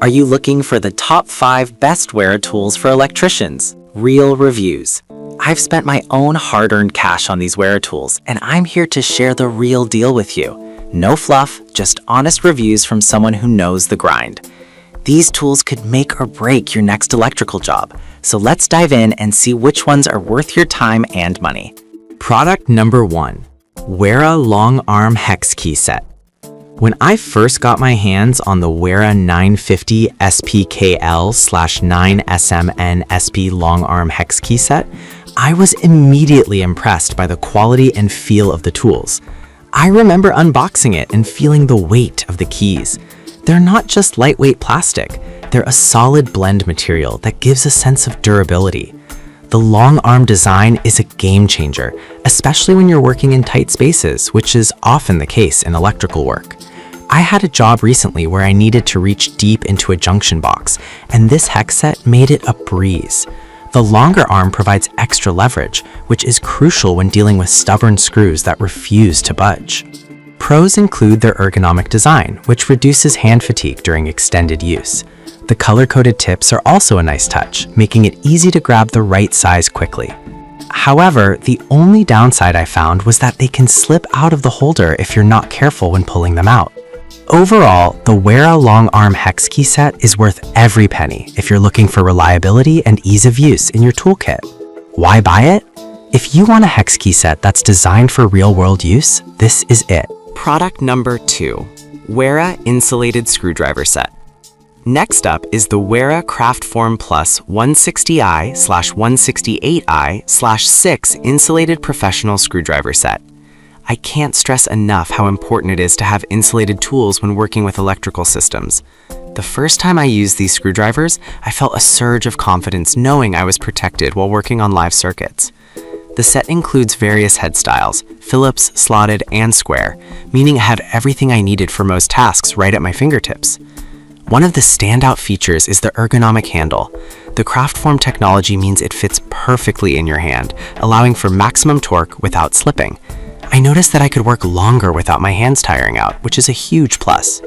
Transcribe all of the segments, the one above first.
Are you looking for the top 5 best Wera tools for electricians? Real reviews. I've spent my own hard-earned cash on these Wera tools, and I'm here to share the real deal with you. No fluff, just honest reviews from someone who knows the grind. These tools could make or break your next electrical job, so let's dive in and see which ones are worth your time and money. Product number 1. Wera Long Arm Hex Key Set. When I first got my hands on the Wera 950 SPKL/9SMN SP Long Arm Hex Key Set, I was immediately impressed by the quality and feel of the tools. I remember unboxing it and feeling the weight of the keys. They're not just lightweight plastic, they're a solid blend material that gives a sense of durability. The long arm design is a game changer, especially when you're working in tight spaces, which is often the case in electrical work. I had a job recently where I needed to reach deep into a junction box, and this hex set made it a breeze. The longer arm provides extra leverage, which is crucial when dealing with stubborn screws that refuse to budge. Pros include their ergonomic design, which reduces hand fatigue during extended use. The color-coded tips are also a nice touch, making it easy to grab the right size quickly. However, the only downside I found was that they can slip out of the holder if you're not careful when pulling them out. Overall, the Wera Long Arm Hex Key Set is worth every penny if you're looking for reliability and ease of use in your toolkit. Why buy it? If you want a hex key set that's designed for real-world use, this is it. Product number 2. Wera Insulated Screwdriver Set. Next up is the Wera Craftform Plus 160i/168i/6 Insulated Professional Screwdriver Set. I can't stress enough how important it is to have insulated tools when working with electrical systems. The first time I used these screwdrivers, I felt a surge of confidence knowing I was protected while working on live circuits. The set includes various head styles, Phillips, slotted, and square, meaning I had everything I needed for most tasks right at my fingertips. One of the standout features is the ergonomic handle. The Craftform technology means it fits perfectly in your hand, allowing for maximum torque without slipping. I noticed that I could work longer without my hands tiring out, which is a huge plus.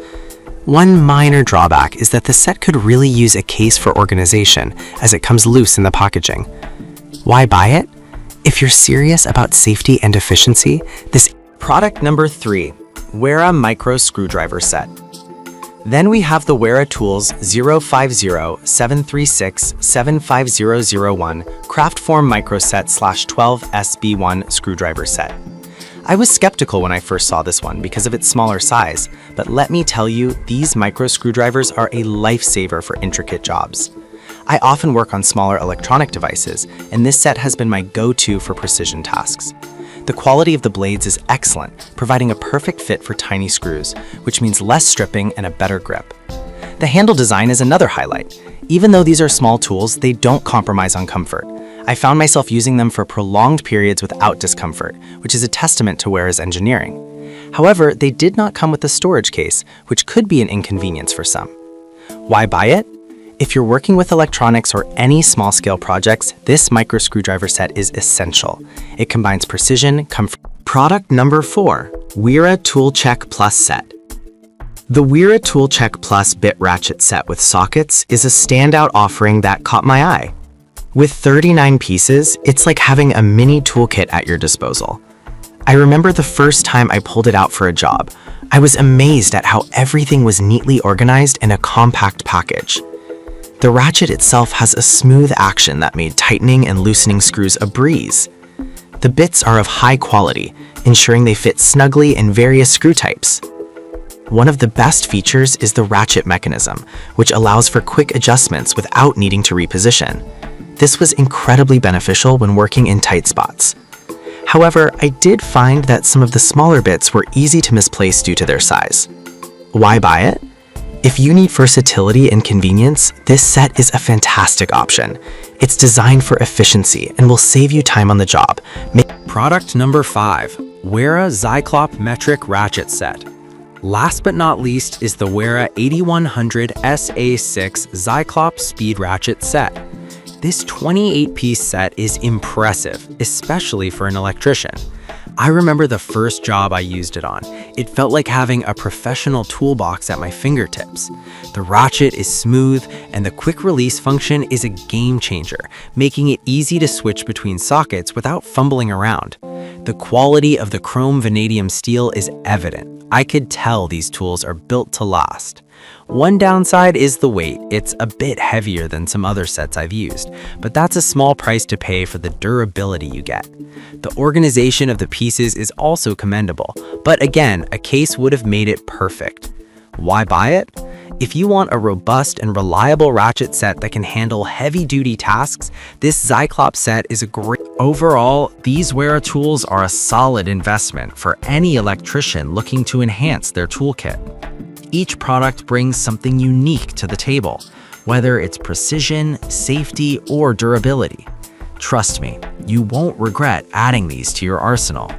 One minor drawback is that the set could really use a case for organization, as it comes loose in the packaging. Why buy it? If you're serious about safety and efficiency, this Product number 3. Wera Micro Screwdriver Set. Then we have the Wera Tools 050-736-75001 Craftform Micro Set /12 SB1 Screwdriver Set. I was skeptical when I first saw this one because of its smaller size, but let me tell you, these micro screwdrivers are a lifesaver for intricate jobs. I often work on smaller electronic devices, and this set has been my go-to for precision tasks. The quality of the blades is excellent, providing a perfect fit for tiny screws, which means less stripping and a better grip. The handle design is another highlight. Even though these are small tools, they don't compromise on comfort. I found myself using them for prolonged periods without discomfort, which is a testament to Wera's engineering. However, they did not come with a storage case, which could be an inconvenience for some. Why buy it? If you're working with electronics or any small-scale projects, this micro screwdriver set is essential. It combines precision, comfort. Product number 4. Wera Tool Check Plus Set. The Wera Tool Check Plus bit ratchet set with sockets is a standout offering that caught my eye. With 39 pieces, it's like having a mini toolkit at your disposal. I remember the first time I pulled it out for a job. I was amazed at how everything was neatly organized in a compact package. The ratchet itself has a smooth action that made tightening and loosening screws a breeze. The bits are of high quality, ensuring they fit snugly in various screw types. One of the best features is the ratchet mechanism, which allows for quick adjustments without needing to reposition. This was incredibly beneficial when working in tight spots. However, I did find that some of the smaller bits were easy to misplace due to their size. Why buy it? If you need versatility and convenience, this set is a fantastic option. It's designed for efficiency and will save you time on the job. Product number 5. Wera Zyklop Metric Ratchet Set. Last but not least is the Wera 8100 SA6 Zyklop Speed Ratchet Set. This 28-piece set is impressive, especially for an electrician. I remember the first job I used it on. It felt like having a professional toolbox at my fingertips. The ratchet is smooth, and the quick release function is a game changer, making it easy to switch between sockets without fumbling around. The quality of the chrome vanadium steel is evident. I could tell these tools are built to last. One downside is the weight. It's a bit heavier than some other sets I've used, but that's a small price to pay for the durability you get. The organization of the pieces is also commendable, but again, a case would have made it perfect. Why buy it? If you want a robust and reliable ratchet set that can handle heavy-duty tasks, this Cyclops set is a great... Overall, these Wera tools are a solid investment for any electrician looking to enhance their toolkit. Each product brings something unique to the table, whether it's precision, safety, or durability. Trust me, you won't regret adding these to your arsenal.